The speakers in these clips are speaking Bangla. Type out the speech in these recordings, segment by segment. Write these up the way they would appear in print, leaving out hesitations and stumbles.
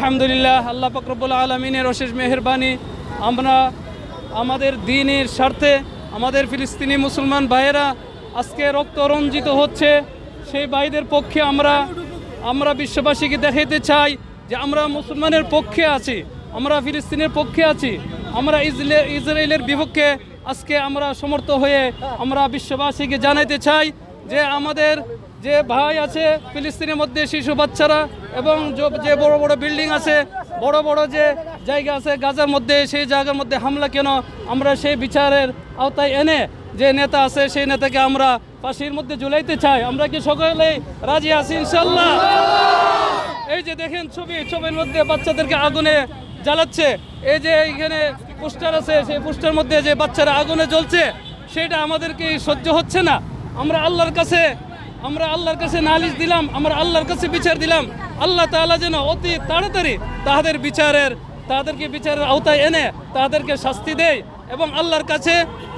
আলহামদুলিল্লাহ, আল্লাহ পাক রব্বুল আলামিনের অশেষ মেহেরবানি। আমরা আমাদের দ্বীনের স্বার্থে আমাদের ফিলিস্তিনি মুসলমান ভাইয়েরা আজকে রক্ত রঞ্জিত হচ্ছে, সেই ভাইদের পক্ষে আমরা বিশ্ববাসীকে দেখাতে চাই যে আমরা মুসলমানের পক্ষে আছি, আমরা ফিলিস্তিনের পক্ষে আছি, আমরা ইসরায়েলের বিপক্ষে আজকে আমরা সমর্থ হয়ে আমরা বিশ্ববাসীকে জানাতে চাই যে আমাদের যে ভাই আছে ফিলিস্তিনের মধ্যে, শিশু বাচ্চারা এবং যে বড় বড় বিল্ডিং আছে, বড় বড় যে জায়গা আছে গাজার মধ্যে, সেই জায়গার মধ্যে হামলা কেন, আমরা সেই বিচারের আওতায় এনে যে নেতা আছে সেই নেতাকে আমরা ফাঁসির মধ্যে ঝুলাইতে চাই। আমরা কি সকলেই রাজি আছি ইনশাল্লাহ? এই যে দেখেন ছবির মধ্যে বাচ্চাদেরকে আগুনে জ্বালাচ্ছে, এই যে এইখানে পোস্টার আছে, সেই পোস্টার মধ্যে যে বাচ্চারা আগুনে জ্বলছে, সেটা আমাদেরকে সহ্য হচ্ছে না। আমরা আল্লাহর কাছে নালিশ দিলাম, আমরা আল্লাহর কাছে বিচার দিলাম, আল্লাহ তাআলা যেন অতি তাড়াতাড়ি তাদেরকে বিচারের আওতায় এনে তাদেরকে শাস্তি দেয়। এবং আল্লাহর কাছে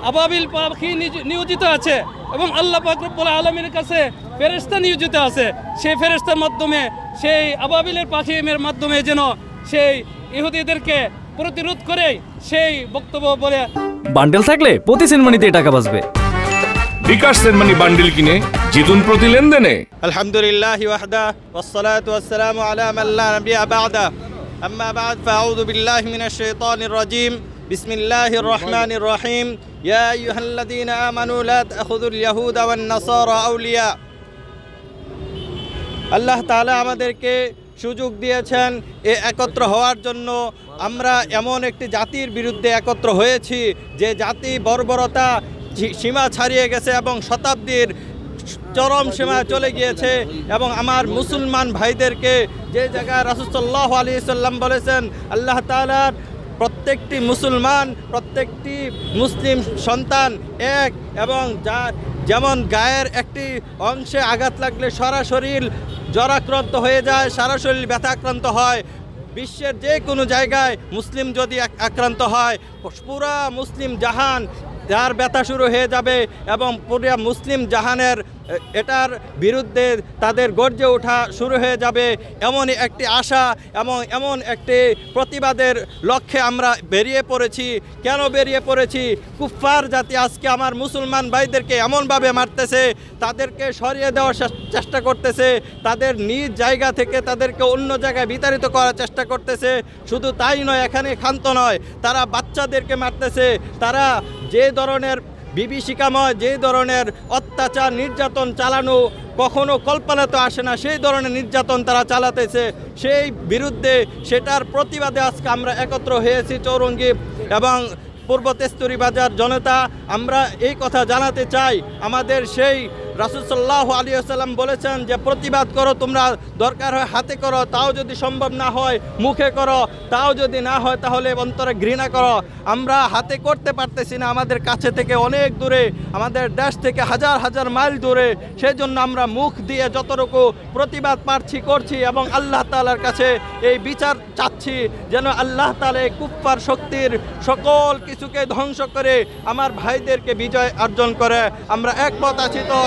আবাবিল পাখি নিয়োজিত আছে এবং আল্লাহ পাক রব্বুল আলামিনের কাছে ফেরেশতা নিয়োজিত আছে, সেই ফেরেশতার মাধ্যমে, সেই আবাবিলের পাখির মাধ্যমে যেন সেই ইহুদিদেরকে প্রতিরোধ করে সেই বক্তব্য বলে। বান্ডেল থাকলে প্রতি সেনমানিতে টাকা বাঁচবে। বিকাশ সেনমানি বান্ডেল কিনে জিতুন প্রতি লেনদেনে। আলহামদুলিল্লাহ ওয়াহদা ওয়াসসালাতু ওয়াসসালামু আলা মান লা নাবিয়্যা বা'দা, আম্মা বা'দ, ফাআউযু বিল্লাহি মিনাশ শাইতানির রাজীম। বিসমিল্লাহির রহমানির রহিম। ইয়া আইয়ুহাল্লাযীনা আমানু লা তাখুযুল ইয়াহুদা ওয়ান নাসারা আউলিয়া। আল্লাহ তাআলা আমাদেরকে সুযোগ দিয়েছেন একত্র হওয়ার জন্য। আমরা এমন একটি জাতির বিরুদ্ধে একত্র হয়েছি যে জাতি বর্বরতা সীমা ছাড়িয়ে গেছে এবং শতাব্দীর চরম সীমায় চলে গিয়েছে। এবং আমার মুসলমান ভাইদেরকে যে জায়গায় রাসূল সাল্লাল্লাহু আলাইহি সাল্লাম বলেছেন, আল্লাহ তাআলার প্রত্যেকটি মুসলমান, প্রত্যেকটি মুসলিম সন্তান এক, এবং যেমন গায়ের একটি অংশে আঘাত লাগলে সারা শরীর জ্বরাক্রান্ত হয়ে যায়, সারা শরীর ব্যথাক্রান্ত হয়, বিশ্বের যে কোনো জায়গায় মুসলিম যদি আক্রান্ত হয় পুরা মুসলিম জাহান যার ব্যথা শুরু হয়ে যাবে এবং পুরা মুসলিম জাহানের এটার বিরুদ্ধে তাদের গর্জে ওঠা শুরু হয়ে যাবে। এমনই একটি আশা এবং এমন একটি প্রতিবাদের লক্ষ্যে আমরা বেরিয়ে পড়েছি। কেন বেরিয়ে পড়েছি? কুফফার জাতি আজকে আমার মুসলমান ভাইদেরকে এমনভাবে মারতেছে, তাদেরকে সরিয়ে দেওয়ার চেষ্টা করতেছে, তাদের নিজ জায়গা থেকে তাদেরকে অন্য জায়গায় বিতাড়িত করার চেষ্টা করতেছে। শুধু তাই নয়, এখানে ক্ষান্ত নয়, তারা বাচ্চাদেরকে মারতেছে। তারা যে ধরনের বিভীষিকাময়, যে ধরনের অত্যাচার নির্যাতন চালানো কখনো কল্পনাতে আসে না, সেই ধরনের নির্যাতন তারা চালাতেছে। সেই বিরুদ্ধে সেটার প্রতিবাদে আজকে আমরা একত্র হয়েছি চৌরঙ্গী এবং পূর্ব তেস্তুরি বাজার জনতা। আমরা এই কথা জানাতে চাই, আমাদের সেই রাসূল সাল্লাল্লাহু আলাইহি ওয়াসাল্লাম বলেছেন যে প্রতিবাদ করো, তোমরা দরকার হয় হাতে করো, তাও যদি সম্ভব না হয় মুখে করো, তাও যদি না হয় তাহলে অন্তরে ঘৃণা করো। আমরা হাতে করতে পারতেছি না, আমাদের কাছে থেকে অনেক দূরে, আমাদের দেশ থেকে হাজার হাজার মাইল দূরে। সেই জন্য আমরা মুখ দিয়ে যতটুকু প্রতিবাদ পারছি করছি এবং আল্লাহ তাআলার কাছে এই বিচার চাচ্ছি যেন আল্লাহ তাআলা এই কুফফার শক্তির সকল কিছুকে ধ্বংস করে আমার ভাইদেরকে বিজয় অর্জন করে। আমরা একমত আছি তো?